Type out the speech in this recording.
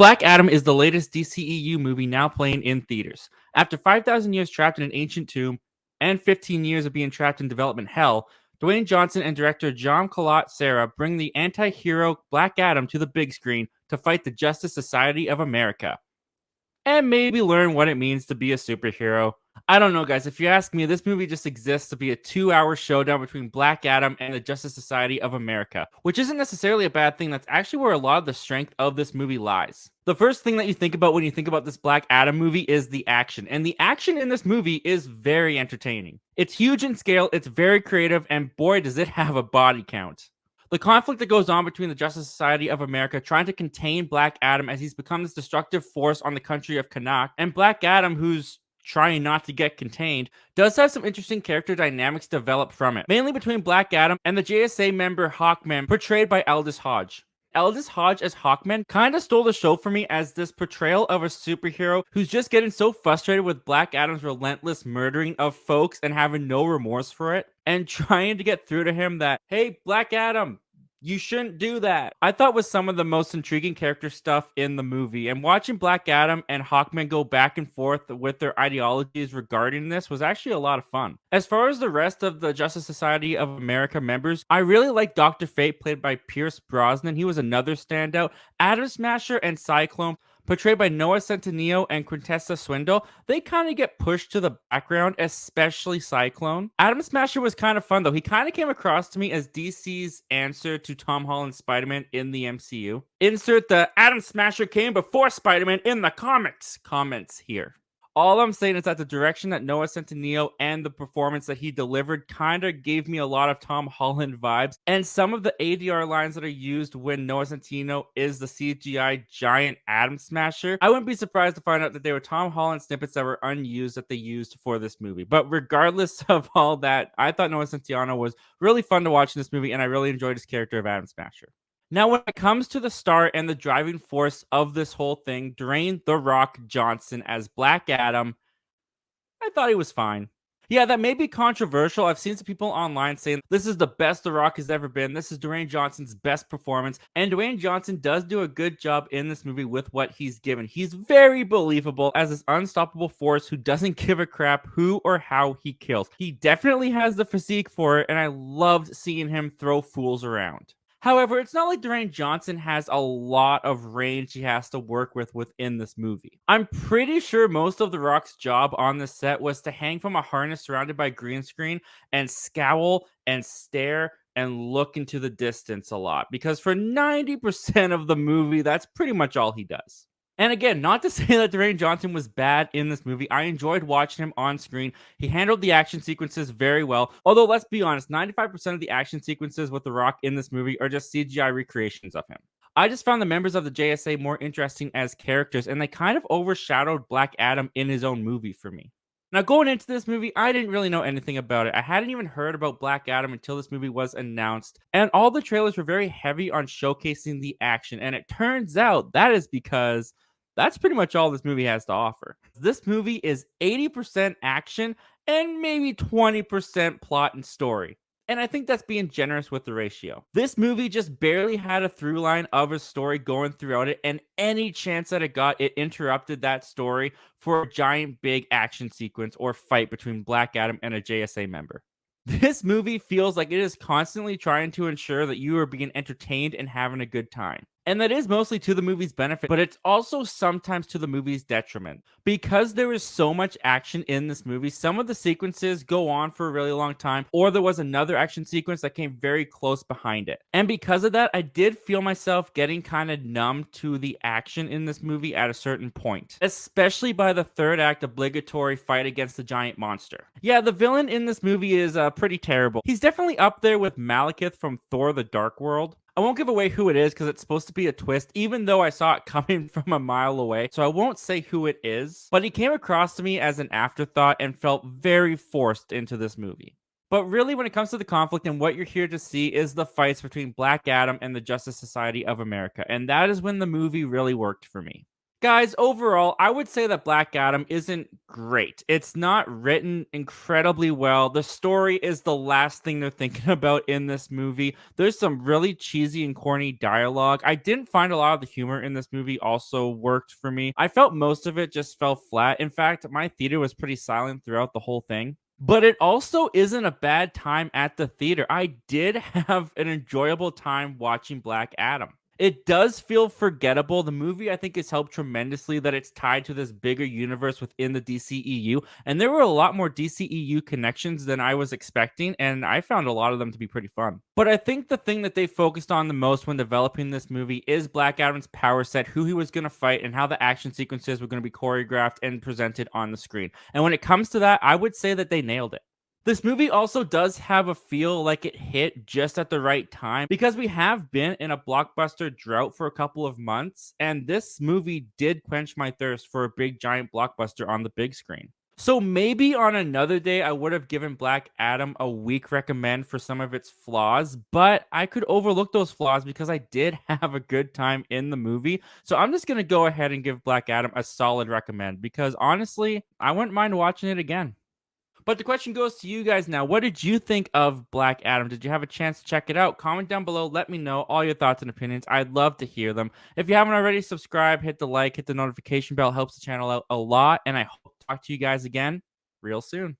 Black Adam is the latest DCEU movie now playing in theaters. After 5,000 years trapped in an ancient tomb and 15 years of being trapped in development hell, Dwayne Johnson and director Jaume Collet-Serra bring the anti-hero Black Adam to the big screen to fight the Justice Society of America and maybe learn what it means to be a superhero. I don't know, guys. If you ask me, this movie just exists to be a 2-hour showdown between Black Adam and the Justice Society of America, which isn't necessarily a bad thing. That's actually where a lot of the strength of this movie lies. The first thing that you think about when you think about this Black Adam movie is the action, and the action in this movie is very entertaining. It's huge in scale, it's very creative, and boy, does it have a body count. The conflict that goes on between the Justice Society of America trying to contain Black Adam as he's become this destructive force on the country of Canuck, and Black Adam, who's trying not to get contained, does have some interesting character dynamics developed from it, mainly between Black Adam and the JSA member Hawkman, portrayed by Aldis Hodge. Aldis Hodge as Hawkman kind of stole the show for me as this portrayal of a superhero who's just getting so frustrated with Black Adam's relentless murdering of folks and having no remorse for it, and trying to get through to him that, hey, Black Adam, you shouldn't do that. I thought was some of the most intriguing character stuff in the movie, and watching Black Adam and Hawkman go back and forth with their ideologies regarding this was actually a lot of fun. As far as the rest of the Justice Society of America members, I really like Dr. Fate, played by Pierce Brosnan. He was another standout. Atom Smasher and Cyclone, portrayed by Noah Centineo and Quintessa Swindell, they kind of get pushed to the background, especially Cyclone. Atom Smasher was kind of fun, though. He kind of came across to me as DC's answer to Tom Holland's Spider-Man in the MCU. Insert the Atom Smasher came before Spider-Man in the comics comments here. All I'm saying is that the direction that Noah Centineo and the performance that he delivered kind of gave me a lot of Tom Holland vibes. And some of the ADR lines that are used when Noah Centineo is the CGI giant Atom Smasher, I wouldn't be surprised to find out that they were Tom Holland snippets that were unused that they used for this movie. But regardless of all that, I thought Noah Centineo was really fun to watch in this movie, and I really enjoyed his character of Atom Smasher. Now, when it comes to the star and the driving force of this whole thing, Dwayne "The Rock" Johnson as Black Adam, I thought he was fine. Yeah, that may be controversial. I've seen some people online saying this is the best The Rock has ever been. This is Dwayne Johnson's best performance. And Dwayne Johnson does do a good job in this movie with what he's given. He's very believable as this unstoppable force who doesn't give a crap who or how he kills. He definitely has the physique for it, and I loved seeing him throw fools around. However, it's not like Dwayne Johnson has a lot of range he has to work with within this movie. I'm pretty sure most of The Rock's job on the set was to hang from a harness surrounded by green screen and scowl and stare and look into the distance a lot, because for 90% of the movie, that's pretty much all he does. And again, not to say that Dwayne Johnson was bad in this movie. I enjoyed watching him on screen. He handled the action sequences very well. Although, let's be honest, 95% of the action sequences with The Rock in this movie are just CGI recreations of him. I just found the members of the JSA more interesting as characters, and they kind of overshadowed Black Adam in his own movie for me. Now, going into this movie, I didn't really know anything about it. I hadn't even heard about Black Adam until this movie was announced, and all the trailers were very heavy on showcasing the action, and it turns out that is because that's pretty much all this movie has to offer. This movie is 80% action and maybe 20% plot and story. And I think that's being generous with the ratio. This movie just barely had a through line of a story going throughout it, and any chance that it got, it interrupted that story for a giant big action sequence or fight between Black Adam and a JSA member. This movie feels like it is constantly trying to ensure that you are being entertained and having a good time. And that is mostly to the movie's benefit, but it's also sometimes to the movie's detriment. Because there is so much action in this movie, some of the sequences go on for a really long time, or there was another action sequence that came very close behind it. And because of that, I did feel myself getting kind of numb to the action in this movie at a certain point, especially by the third act obligatory fight against the giant monster. Yeah, the villain in this movie is pretty terrible. He's definitely up there with Malekith from Thor: The Dark World. I won't give away who it is because it's supposed to be a twist, even though I saw it coming from a mile away, so I won't say who it is. But he came across to me as an afterthought and felt very forced into this movie. But really, when it comes to the conflict and what you're here to see is the fights between Black Adam and the Justice Society of America, and that is when the movie really worked for me. Guys, overall, I would say that Black Adam isn't great. It's not written incredibly well. The story is the last thing they're thinking about in this movie. There's some really cheesy and corny dialogue. I didn't find a lot of the humor in this movie also worked for me. I felt most of it just fell flat. In fact, my theater was pretty silent throughout the whole thing. But it also isn't a bad time at the theater. I did have an enjoyable time watching Black Adam. It does feel forgettable. The movie, I think, has helped tremendously that it's tied to this bigger universe within the DCEU. And there were a lot more DCEU connections than I was expecting. And I found a lot of them to be pretty fun. But I think the thing that they focused on the most when developing this movie is Black Adam's power set, who he was going to fight, and how the action sequences were going to be choreographed and presented on the screen. And when it comes to that, I would say that they nailed it. This movie also does have a feel like it hit just at the right time because we have been in a blockbuster drought for a couple of months, and this movie did quench my thirst for a big giant blockbuster on the big screen. So maybe on another day, I would have given Black Adam a weak recommend for some of its flaws, but I could overlook those flaws because I did have a good time in the movie. So I'm just going to go ahead and give Black Adam a solid recommend because honestly, I wouldn't mind watching it again. But the question goes to you guys now. What did you think of Black Adam? Did you have a chance to check it out? Comment down below. Let me know all your thoughts and opinions. I'd love to hear them. If you haven't already, subscribe, hit the like, hit the notification bell. It helps the channel out a lot. And I hope to talk to you guys again real soon.